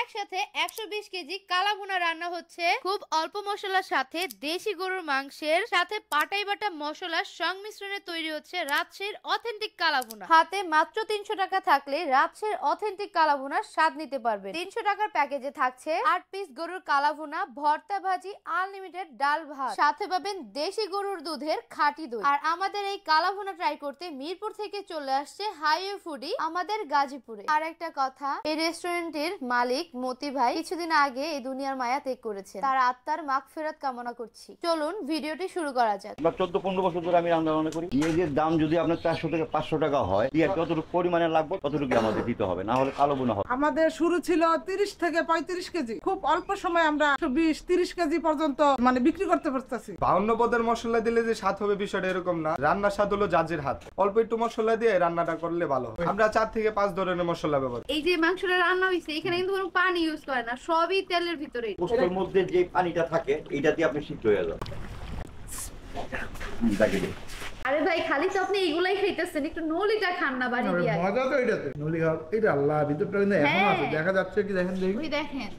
একসাথে 120 কেজি কালাভুনা রান্না হচ্ছে খুব অল্প মশলার সাথে দেশি গরুর মাংসের সাথে পাটাই বাটা মশলার সংমিশ্রণে তৈরি হচ্ছে রাজশাহীর অথেন্টিক কালাভুনা। হাতে মাত্র 300 টাকা থাকলে রাজশাহীর অথেন্টিক কালাভুনার স্বাদ নিতে পারবেন। 300 টাকার প্যাকেজে থাকছে 8 পিস গরুর কালাভুনা, ভর্তা ভাজি, আনলিমিটেড ডাল ভাত, সাথে পাবেন দেশি গরুর দুধের খাঁটি দই। আর আমাদের এই কালাভুনা ট্রাই করতে মিরপুর থেকে চলে আসছে হাইওয়ে ফুডি আমাদের গাজীপুরে। আর একটা কথা, এই রেস্টুরেন্টের মালিক মতি ভাই কিছুদিন আগে এই দুনিয়ার মায়া ত্যাগ করেছেন, তার আত্মার মাগফিরাত কামনা করছি। চলুন ভিডিওটি শুরু করা যাক। 14-15 বছর ধরে আমি রান্না বান্না করি। পেঁয়াজের দাম যদি আপনার 400 থেকে 500 টাকা হয়, পেঁয়াজ যতটুকু পরিমাণে লাগবে ততটুকু আমাদের দিতে হবে, না হলে কালো বোনা হবে। আমাদের শুরু ছিল 30 থেকে 35 কেজি, খুব অল্প সময় আমরা 20-30 কেজি পর্যন্ত বিক্রি করতে পারতেছি। 52 পদের মশলা দিলে যে স্বাদ হবে বিষয়টা এরকম না। রান্নার স্বাদ হলো জাজের হাত। অল্প একটু মশলা দিয়ে রান্নাটা করলে ভালো হয়। আমরা 4 থেকে 5 ধরনের মশলা ব্যবহার। এই যে মাংসটা রান্না হইছে, এখানে কিন্তু কোনো পানি ইউজ করে না, সবই তেলের ভিতরে। পোস্তের মধ্যে যে পানিটা থাকে এটা দিয়ে আপনি সিদ্ধ হয়ে যাবেন। আরে ভাই, খালি তো আপনি এইগুলাই খাইতেছেন, একটু নলিটা খান না বাড়ি দিয়ে। মজা তো এটাতে নলি খাও। এটা আল্লাহ ভিতরটা কিন্তু এখনো আছে, দেখা যাচ্ছে কি দেখেন দেখি। ওই দেখেন,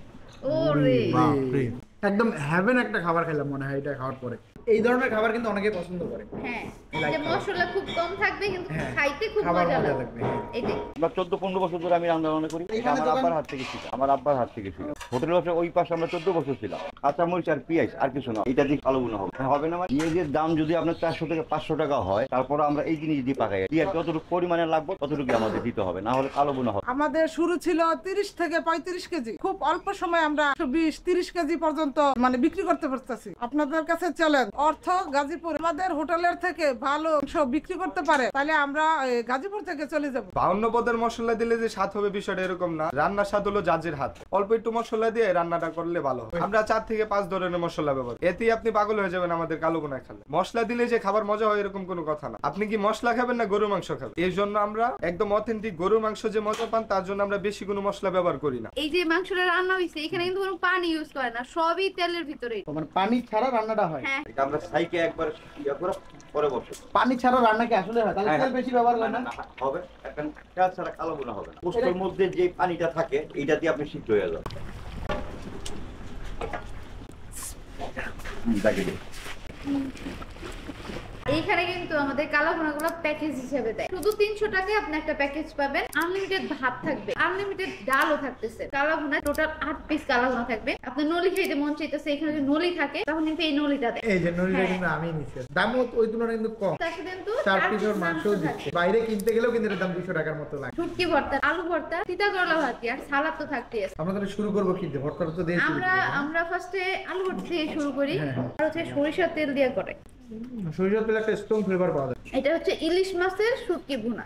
ওরে বাপরে, একদম হেভেন একটা খাবার খেলাম মনে হয় এটা খাওয়ার পরে। এই ধরনের খাবার কিন্তু অনেকে পছন্দ করে। হ্যাঁ, যে মশলা খুব কম থাকবে কিন্তু খাইতে খুব মজা লাগবে। এইটাই। 14-15 বছর ধরে আমি রান্না বান্না করি। এটা আমার আব্বার হাত থেকে শিখা, আমার আব্বার হাত থেকে শিখা। হোটেল ব্যবসা ওই পাশে আমরা 14 বছর ছিলাম। কাঁচা মরিচ আর পেঁয়াজ আর কিছু না, এটা দিয়ে কালো বোনা হবে না। পেঁয়াজের দাম যদি আপনার 400 থেকে 500 টাকা হয়, তারপর আমরা এই জিনিস দিয়ে পাকাই। পেঁয়াজ যতটুকু পরিমাণে লাগবে ততটুকু আমাদের দিতে হবে, না হলে কালো বোনা হবে। আমাদের শুরু ছিল 30 থেকে 35 কেজি, খুব অল্প সময় আমরা 20-30 কেজি পর্যন্ত বিক্রি করতে পারতেছি। আপনাদের কাছে চ্যালেঞ্জ, অর্থ গাজীপুর আমাদের হোটেলের থেকে ভালো সব বিক্রি করতে পারে, তাহলে আমরা গাজীপুর থেকে চলে যাব। 52 পদের মশলা দিলে যে স্বাদ হবে বিষয়টা এরকম না। রান্নার স্বাদ হলো জাজের হাত। অল্প একটু মশলা দিয়ে রান্নাটা করলে ভালো হয়। আমরা 4 থেকে 5 ধরনের মশলা ব্যবহার। এতেই আপনি পাগল হয়ে যাবেন আমাদের কালো বোনা খেলে। মশলা দিলে যে খাবার মজা হয় এরকম কোনো কথা না। আপনি কি মশলা খাবেন না গরু মাংস খাবেন? এই জন্য আমরা একদম অথেন্টিক গরু মাংস যে মজা পান তার জন্য আমরা বেশি কোনো মশলা ব্যবহার করি না। এই যে মাংসটা রান্না হইছে, এখানে কিন্তু কোনো পানি ইউজ করে না, সবই তেলের ভিতরে। পানি ছাড়া রান্নাটা হয়। হ্যাঁ, এটা আমরা সাইকে একবার ইয়া করে পরে বসে। পানি ছাড়া রান্না কি আসলে হয়? তাহলে তেল বেশি ব্যবহার করেন না? হবে, এখন পেঁয়াজ ছাড়া কালো বোনা হবে না। পোস্তের মধ্যে যে পানিটা থাকে এটা দিয়ে আপনি সিদ্ধ হয়ে যাবেন। এইখানে কিন্তু আমাদের কালাভুনাগুলো প্যাকেজ হিসেবে দেয়। শুধু 300 টাকায় আপনি একটা প্যাকেজ পাবেন, আনলিমিটেড ভাত থাকবে, আনলিমিটেড ডালও থাকতেছে। কালাভুনা টোটাল 8 পিস কালাভুনা থাকবে। আপনি নলি খাইতে মন চাইতেছে, এখানে যদি নলি থাকে তখন কিন্তু এই নলিটা দেয়। এই যে নলিটা কিন্তু আমি নিছি, দামও ওই তুলনায় কিন্তু কম। তার সাথে কিন্তু 4 পিসের মাংস দিচ্ছে। বাইরে কিনতে গেলেও কিন্তু এর দাম 200 টাকার মতো লাগে। শুটকি ভর্তা, আলু ভর্তা, তিতা করলা ভাজি আর সালাদ তো থাকতেই আছে। আমরা তাহলে শুরু করব কি দিয়ে? ভর্তাটা তো দিয়ে শুরু করি। আমরা ফার্স্টে আলু ভর্তা দিয়ে শুরু করি। আর হচ্ছে সরিষার তেল দিয়ে করে। সরিষার তেল একটা স্ট্রং ফ্লেভার পাওয়া যায়। এটা হচ্ছে ইলিশ মাছের শুটকি ভুনা।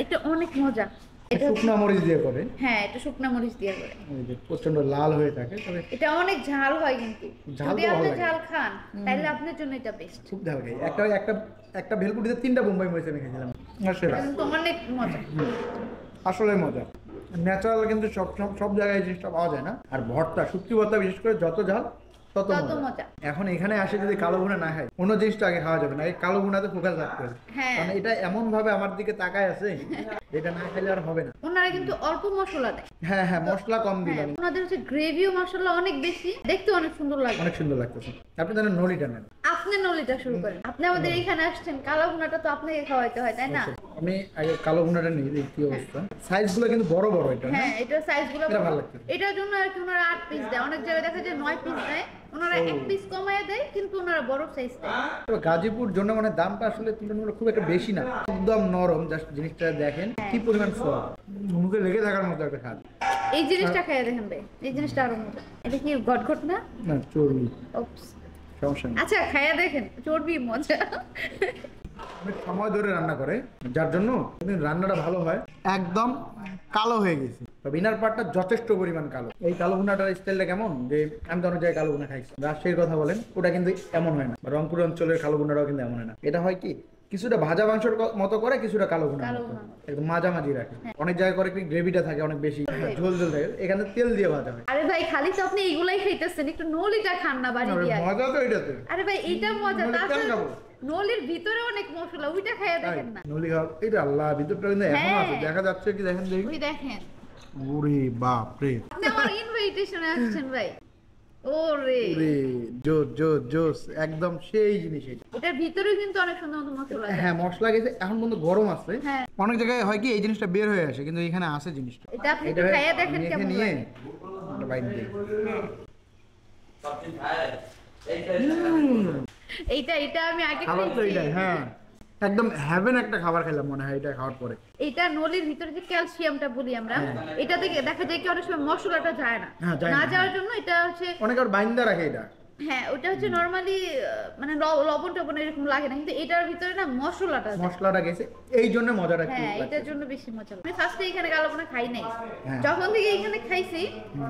এটা অনেক মজা। এটা শুকনা মরিচ দিয়ে করে। হ্যাঁ, এটা শুকনা মরিচ দিয়ে করে। এই যে প্রচন্ড লাল হয়ে থাকে, তবে এটা অনেক ঝাল হয় কিন্তু। ঝাল যদি তো ভালো আপনি লাগে। ঝাল খান তাহলে আপনার জন্য এটা বেস্ট। খুব ঝাল খাই। একটা ভেলপুটিতে 3টা বোম্বাই মরিচ আমি খেয়েছিলাম। সেরা, কিন্তু অনেক মজা। আসলে মজা। ন্যাচারাল কিন্তু সব জায়গায় এই জিনিসটা পাওয়া যায় না। আর ভর্তা, শুটকি ভর্তা বিশেষ করে যত ঝাল তত মজা। এখন এখানে আসে যদি কালো ভুনা না খাই, অন্য জিনিসটা আগে খাওয়া যাবে না। এই কালো ভুনাতে ফোকাস রাখতে হবে। কারণ এটা এমন ভাবে আমার দিকে তাকায় আছে, এটা না খেলে আর হবে না। ওনারা কিন্তু অল্প মশলা দেয়। হ্যাঁ, মশলা কম দিলাম। ওনাদের হচ্ছে গ্রেভিও মশলা অনেক বেশি, দেখতে অনেক সুন্দর লাগে। অনেক সুন্দর লাগতেছে। আপনি জানেন নলিটা নেন। আপনি নলিটা শুরু করেন। আপনি আমাদের এখানে আসছেন, কালো ভুনাটা তো আপনাকে খাওয়াইতে হয়, তাই না? আমি আগে কালো ভুনাটা নিই, দেখি কি অবস্থা। সাইজগুলো কিন্তু বড় বড়। এটা হ্যাঁ, এটা সাইজগুলো এটা ভালো লাগছে। এটার জন্য আর কি ওনারা 8 পিস দেয়। অনেক জায়গায় দেখা যায় 9 পিস দেয়, ওনারা 1 পিস কমায় দেয়, কিন্তু ওনারা বড় সাইজ দেয়। তবে গাজীপুর জন্য দামটা আসলে তুলনামূলক খুব একটা বেশি না। একদম নরম, জাস্ট জিনিসটা দেখেন কি পরিমাণ সফট, মুখে লেগে থাকার মতো একটা স্বাদ। এই জিনিসটা খাইয়া দেখেন ভাই, এই জিনিসটা আরো মজা। এটা কি গটগট না? না, চর্বি। ওপস, সমস্যা নেই। আচ্ছা খাইয়া দেখেন, চর্বি মজা। অনেক সময় ধরে রান্না করে, যার জন্য রান্নাটা ভালো হয়। একদম কালো হয়ে গেছে, তবে ইনার পার্টটা যথেষ্ট পরিমাণ কালো। এই কালো ভুনাটার স্টাইলটা কেমন, যে আমি তো অনেক জায়গায় কালো ভুনা খাইছি, রাজশাহীর কথা বলেন, ওটা কিন্তু এমন হয় না। রংপুর অঞ্চলের কালো ভুনাটাও কিন্তু এমন হয় না। এটা হয় কি, কিছুটা ভাজা মাংসের মতো করে, কিছুটা কালো ভুনা একদম মাঝামাঝি রাখে। অনেক জায়গায় করে কি গ্রেভিটা থাকে অনেক বেশি, ঝোল ঝোল থাকে, এখানে তেল দিয়ে ভাজা হয়। আরে ভাই, খালি তো আপনি এইগুলাই খাইতেছেন, একটু নলিটা খান না বাড়ি দিয়ে। মজা তো এটাতে। আরে ভাই, এটা মজা। তাছাড়া নলির ভিতরে অনেক মশলা, ওইটা খাইয়া দেখেন না। নলি খাও। এটা আল্লাহ ভিতরটা কিন্তু এখনো আছে, দেখা যাচ্ছে কি দেখেন দেখি। ওই দেখেন, ওরে বাপ রে, আপনি আমার ইনভাইটেশনে আসছেন ভাই। ওরে ওরে জোস জোস জোস, একদম সেই জিনিস এটা। এটার ভিতরে কিন্তু অনেক সুন্দর মতো মশলা আছে। হ্যাঁ মশলা গেছে, এখন পর্যন্ত গরম আছে। হ্যাঁ। অনেক জায়গায় হয় কি এই জিনিসটা বের হয়ে আসে, কিন্তু এখানে আছে জিনিসটা। এটা আপনি একটু খাইয়ে দেখেন কেমন নিয়ে লাগে। একটা বাইট দিই। এটা আমি আগে খাবার তো খাইছি। এইটাই, হ্যাঁ একদম হ্যাভেন একটা খাবার খেলাম মনে হয় এটা খাওয়ার পরে। এটা নলির ভিতরে যে ক্যালসিয়ামটা বলি আমরা, এটা থেকে দেখা যায় কি অনেক সময় মশলাটা যায় না। হ্যাঁ, যায় না না। যাওয়ার জন্য এটা হচ্ছে, অনেক আর বাইন্দা রাখে এটা। হ্যাঁ ওটা হচ্ছে নরমালি মানে লবণ টবণ এরকম লাগে না, কিন্তু এটার ভিতরে না মশলাটা যায়। মশলাটা গেছে এই জন্য মজাটা একটু হ্যাঁ লাগছে। এটার জন্য বেশি মজা লাগে। আমি ফার্স্টে এখানে কালাভুনা খাই নাই, হ্যাঁ। যখন থেকে এখানে খাইছি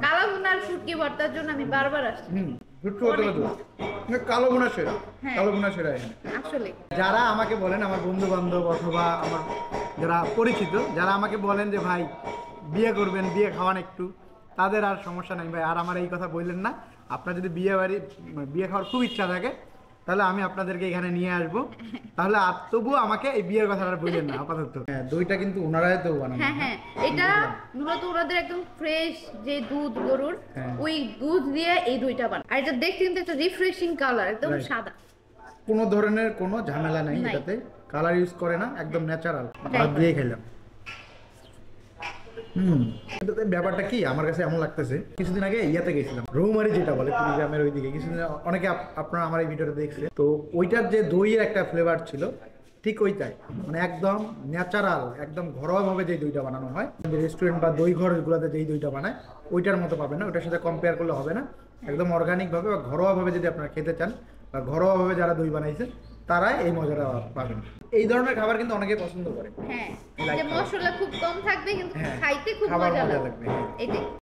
কালাভুনা আর শুটকি ভর্তার জন্য আমি বারবার আসছি। দুটো কথা তো কালো বোনা সেরা, হ্যাঁ। কালো বোনা সেরা এখানে। আসলে যারা আমাকে বলেন, আমার বন্ধু বান্ধব অথবা আমার যারা পরিচিত, যারা আমাকে বলেন যে ভাই বিয়ে করবেন, বিয়ে খাওয়ান একটু, তাদের আর সমস্যা নাই ভাই। আর আমার এই কথা বললেন না। আপনার যদি বিয়ে খাওয়ার খুব ইচ্ছা থাকে, তাহলে আমি আপনাদেরকে এখানে নিয়ে আসবো। তাহলে আর তবুও আমাকে এই বিয়ের কথা আর বললেন না আপাতত। হ্যাঁ দইটা কিন্তু ওনারাই তো বানান। হ্যাঁ হ্যাঁ, এটা মূলত ওনাদের একদম ফ্রেশ যে দুধ গরুর, হ্যাঁ। ওই দুধ দিয়ে এই দইটা বানায়। আর এটা দেখতে কিন্তু একটা রিফ্রেশিং কালার, একদম Right. সাদা। কোনো ধরনের কোনো ঝামেলা নেই নাই। এটাতে, কালার ইউজ করে না, একদম ন্যাচারাল। Right. ভাত দিয়ে খেলাম। এটাতে ব্যাপারটা কি আমার কাছে এমন লাগতেছে, কিছুদিন আগে ইয়াতে গেছিলাম, রৌমারি যেটা বলে কুড়িগ্রামের ওইদিকে। কিছুদিন অনেকে আপনারা আমার এই ভিডিওটা দেখছে, তো ওইটার যে দইয়ের একটা ফ্লেভার ছিল ঠিক ওইটাই, মানে একদম ন্যাচারাল, একদম ঘরোয়াভাবে যে দইটা বানানো হয় রেস্টুরেন্ট বা দই ঘরগুলোতে যেই দইটা বানায় ওইটার মতো পাবে না, ওইটার সাথে কম্পেয়ার করলে হবে না। একদম অর্গানিকভাবে বা ঘরোয়াভাবে যদি আপনারা খেতে চান, বা ঘরোয়াভাবে যারা দই বানাইছে তারাই এই মজাটা পাবেন। এই ধরনের খাবার কিন্তু অনেকে পছন্দ করে। হ্যাঁ, Like যে মশলা খুব কম থাকবে কিন্তু হ্যাঁ, খাইতে খুব খাবার মজা মজা লাগবে। লাগবে, হ্যাঁ। এটাই।